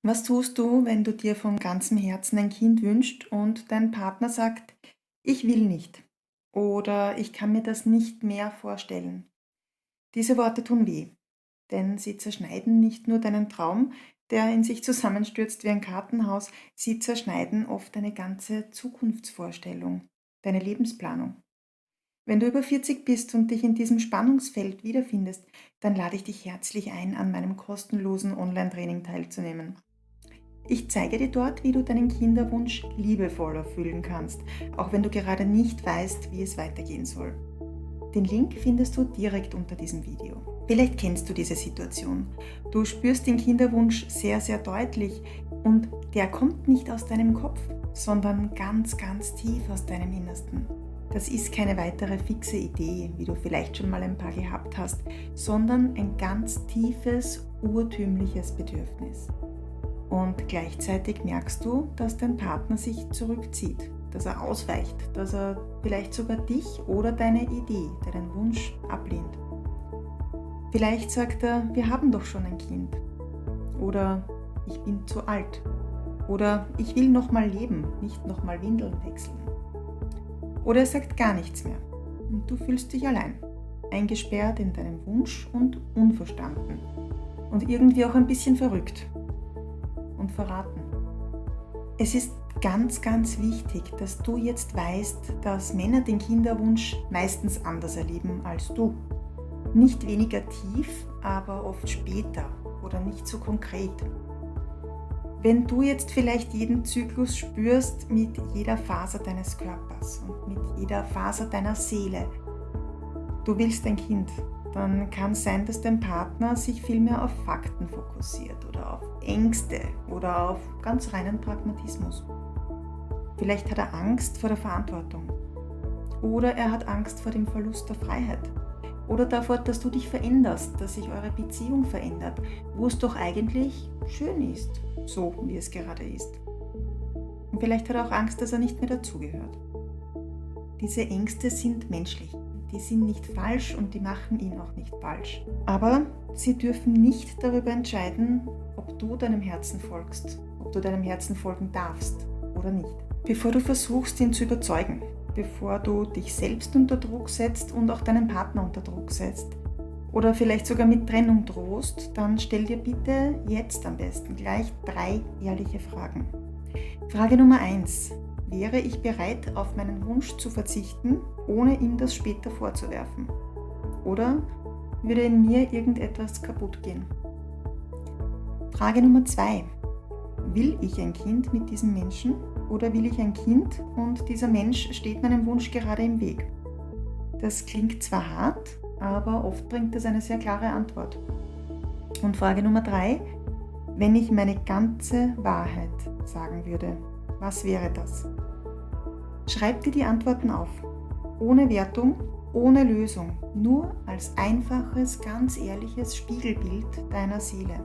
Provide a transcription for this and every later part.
Was tust du, wenn du dir von ganzem Herzen ein Kind wünschst und dein Partner sagt: „Ich will nicht“ oder „Ich kann mir das nicht mehr vorstellen“? Diese Worte tun weh, denn sie zerschneiden nicht nur deinen Traum, der in sich zusammenstürzt wie ein Kartenhaus, sie zerschneiden oft deine ganze Zukunftsvorstellung, deine Lebensplanung. Wenn du über 40 bist und dich in diesem Spannungsfeld wiederfindest, dann lade ich dich herzlich ein, an meinem kostenlosen Online-Training teilzunehmen. Ich zeige dir dort, wie du deinen Kinderwunsch liebevoll erfüllen kannst, auch wenn du gerade nicht weißt, wie es weitergehen soll. Den Link findest du direkt unter diesem Video. Vielleicht kennst du diese Situation. Du spürst den Kinderwunsch sehr, sehr deutlich und der kommt nicht aus deinem Kopf, sondern ganz, ganz tief aus deinem Innersten. Das ist keine weitere fixe Idee, wie du vielleicht schon mal ein paar gehabt hast, sondern ein ganz tiefes, urtümliches Bedürfnis. Und gleichzeitig merkst du, dass dein Partner sich zurückzieht, dass er ausweicht, dass er vielleicht sogar dich oder deine Idee, deinen Wunsch ablehnt. Vielleicht sagt er: „Wir haben doch schon ein Kind“ oder „Ich bin zu alt“ oder „Ich will noch mal leben, nicht noch mal Windeln wechseln“. Oder er sagt gar nichts mehr und du fühlst dich allein, eingesperrt in deinem Wunsch und unverstanden und irgendwie auch ein bisschen verrückt und verraten. Es ist ganz, ganz wichtig, dass du jetzt weißt, dass Männer den Kinderwunsch meistens anders erleben als du. Nicht weniger tief, aber oft später oder nicht so konkret. Wenn du jetzt vielleicht jeden Zyklus spürst mit jeder Faser deines Körpers und mit jeder Faser deiner Seele, du willst ein Kind, dann kann es sein, dass dein Partner sich viel mehr auf Fakten fokussiert oder auf Ängste oder auf ganz reinen Pragmatismus. Vielleicht hat er Angst vor der Verantwortung oder er hat Angst vor dem Verlust der Freiheit oder davor, dass du dich veränderst, dass sich eure Beziehung verändert, wo es doch eigentlich schön ist, so wie es gerade ist. Und vielleicht hat er auch Angst, dass er nicht mehr dazugehört. Diese Ängste sind menschlich. Die sind nicht falsch und die machen ihn auch nicht falsch. Aber sie dürfen nicht darüber entscheiden, ob du deinem Herzen folgst, ob du deinem Herzen folgen darfst oder nicht. Bevor du versuchst, ihn zu überzeugen, bevor du dich selbst unter Druck setzt und auch deinen Partner unter Druck setzt oder vielleicht sogar mit Trennung drohst, dann stell dir bitte jetzt am besten gleich 3 ehrliche Fragen. Frage Nummer 1. Wäre ich bereit, auf meinen Wunsch zu verzichten, ohne ihm das später vorzuwerfen? Oder würde in mir irgendetwas kaputt gehen? Frage Nummer 2. Will ich ein Kind mit diesem Menschen oder will ich ein Kind und dieser Mensch steht meinem Wunsch gerade im Weg? Das klingt zwar hart, aber oft bringt es eine sehr klare Antwort. Und Frage Nummer 3. Wenn ich meine ganze Wahrheit sagen würde, was wäre das? Schreib dir die Antworten auf. Ohne Wertung, ohne Lösung. Nur als einfaches, ganz ehrliches Spiegelbild deiner Seele.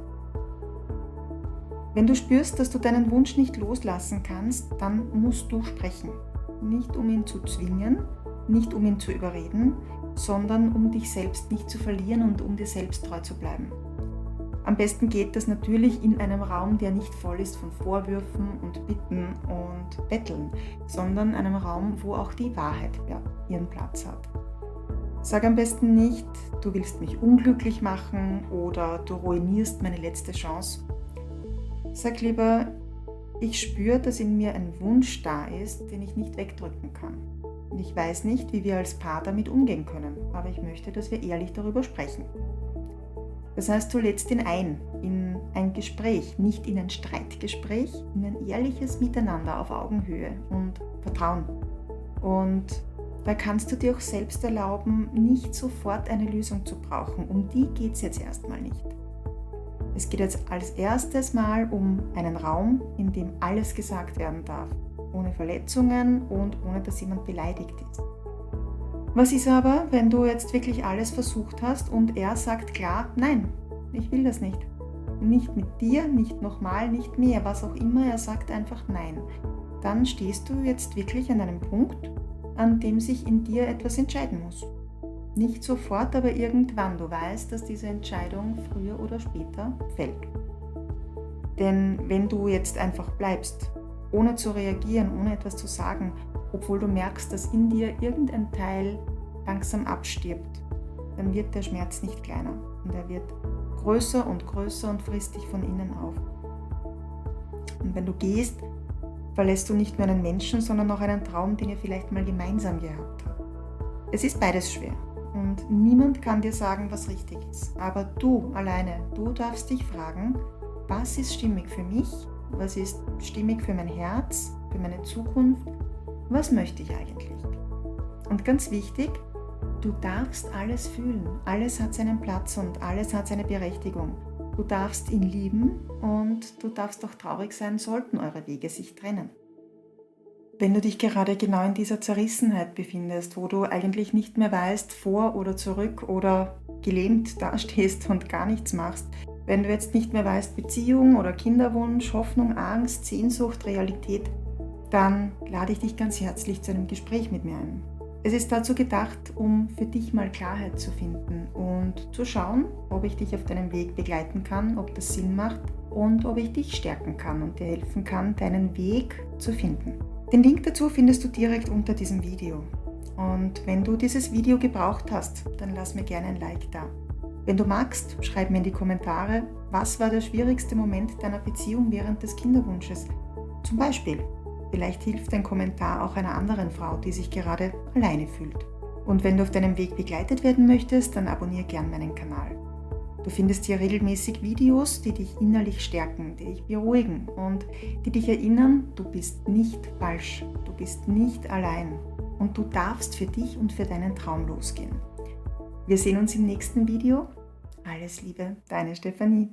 Wenn du spürst, dass du deinen Wunsch nicht loslassen kannst, dann musst du sprechen. Nicht um ihn zu zwingen, nicht um ihn zu überreden, sondern um dich selbst nicht zu verlieren und um dir selbst treu zu bleiben. Am besten geht das natürlich in einem Raum, der nicht voll ist von Vorwürfen und Bitten und Betteln, sondern einem Raum, wo auch die Wahrheit ihren Platz hat. Sag am besten nicht: „Du willst mich unglücklich machen“ oder „Du ruinierst meine letzte Chance“. Sag lieber: „Ich spüre, dass in mir ein Wunsch da ist, den ich nicht wegdrücken kann. Und ich weiß nicht, wie wir als Paar damit umgehen können, aber ich möchte, dass wir ehrlich darüber sprechen.“ Das heißt, du lädst ihn ein in ein Gespräch, nicht in ein Streitgespräch, in ein ehrliches Miteinander auf Augenhöhe und Vertrauen. Und da kannst du dir auch selbst erlauben, nicht sofort eine Lösung zu brauchen. Um die geht es jetzt erstmal nicht. Es geht jetzt als erstes mal um einen Raum, in dem alles gesagt werden darf, ohne Verletzungen und ohne dass jemand beleidigt ist. Was ist aber, wenn du jetzt wirklich alles versucht hast und er sagt klar: „Nein, ich will das nicht. Nicht mit dir, nicht nochmal, nicht mehr“, was auch immer, er sagt einfach nein. Dann stehst du jetzt wirklich an einem Punkt, an dem sich in dir etwas entscheiden muss. Nicht sofort, aber irgendwann. Du weißt, dass diese Entscheidung früher oder später fällt. Denn wenn du jetzt einfach bleibst, ohne zu reagieren, ohne etwas zu sagen, obwohl du merkst, dass in dir irgendein Teil langsam abstirbt, dann wird der Schmerz nicht kleiner und er wird größer und größer und frisst dich von innen auf. Und wenn du gehst, verlässt du nicht nur einen Menschen, sondern auch einen Traum, den ihr vielleicht mal gemeinsam gehabt habt. Es ist beides schwer und niemand kann dir sagen, was richtig ist. Aber du alleine, du darfst dich fragen, was ist stimmig für mich, was ist stimmig für mein Herz, für meine Zukunft, was möchte ich eigentlich? Und ganz wichtig, du darfst alles fühlen, alles hat seinen Platz und alles hat seine Berechtigung. Du darfst ihn lieben und du darfst auch traurig sein, sollten eure Wege sich trennen. Wenn du dich gerade genau in dieser Zerrissenheit befindest, wo du eigentlich nicht mehr weißt, vor oder zurück oder gelähmt dastehst und gar nichts machst, wenn du jetzt nicht mehr weißt, Beziehung oder Kinderwunsch, Hoffnung, Angst, Sehnsucht, Realität, dann lade ich dich ganz herzlich zu einem Gespräch mit mir ein. Es ist dazu gedacht, um für dich mal Klarheit zu finden und zu schauen, ob ich dich auf deinem Weg begleiten kann, ob das Sinn macht und ob ich dich stärken kann und dir helfen kann, deinen Weg zu finden. Den Link dazu findest du direkt unter diesem Video. Und wenn du dieses Video gebraucht hast, dann lass mir gerne ein Like da. Wenn du magst, schreib mir in die Kommentare, was war der schwierigste Moment deiner Beziehung während des Kinderwunsches. Zum Beispiel, vielleicht hilft ein Kommentar auch einer anderen Frau, die sich gerade alleine fühlt. Und wenn du auf deinem Weg begleitet werden möchtest, dann abonniere gern meinen Kanal. Du findest hier regelmäßig Videos, die dich innerlich stärken, die dich beruhigen und die dich erinnern, du bist nicht falsch, du bist nicht allein und du darfst für dich und für deinen Traum losgehen. Wir sehen uns im nächsten Video. Alles Liebe, deine Stefanie.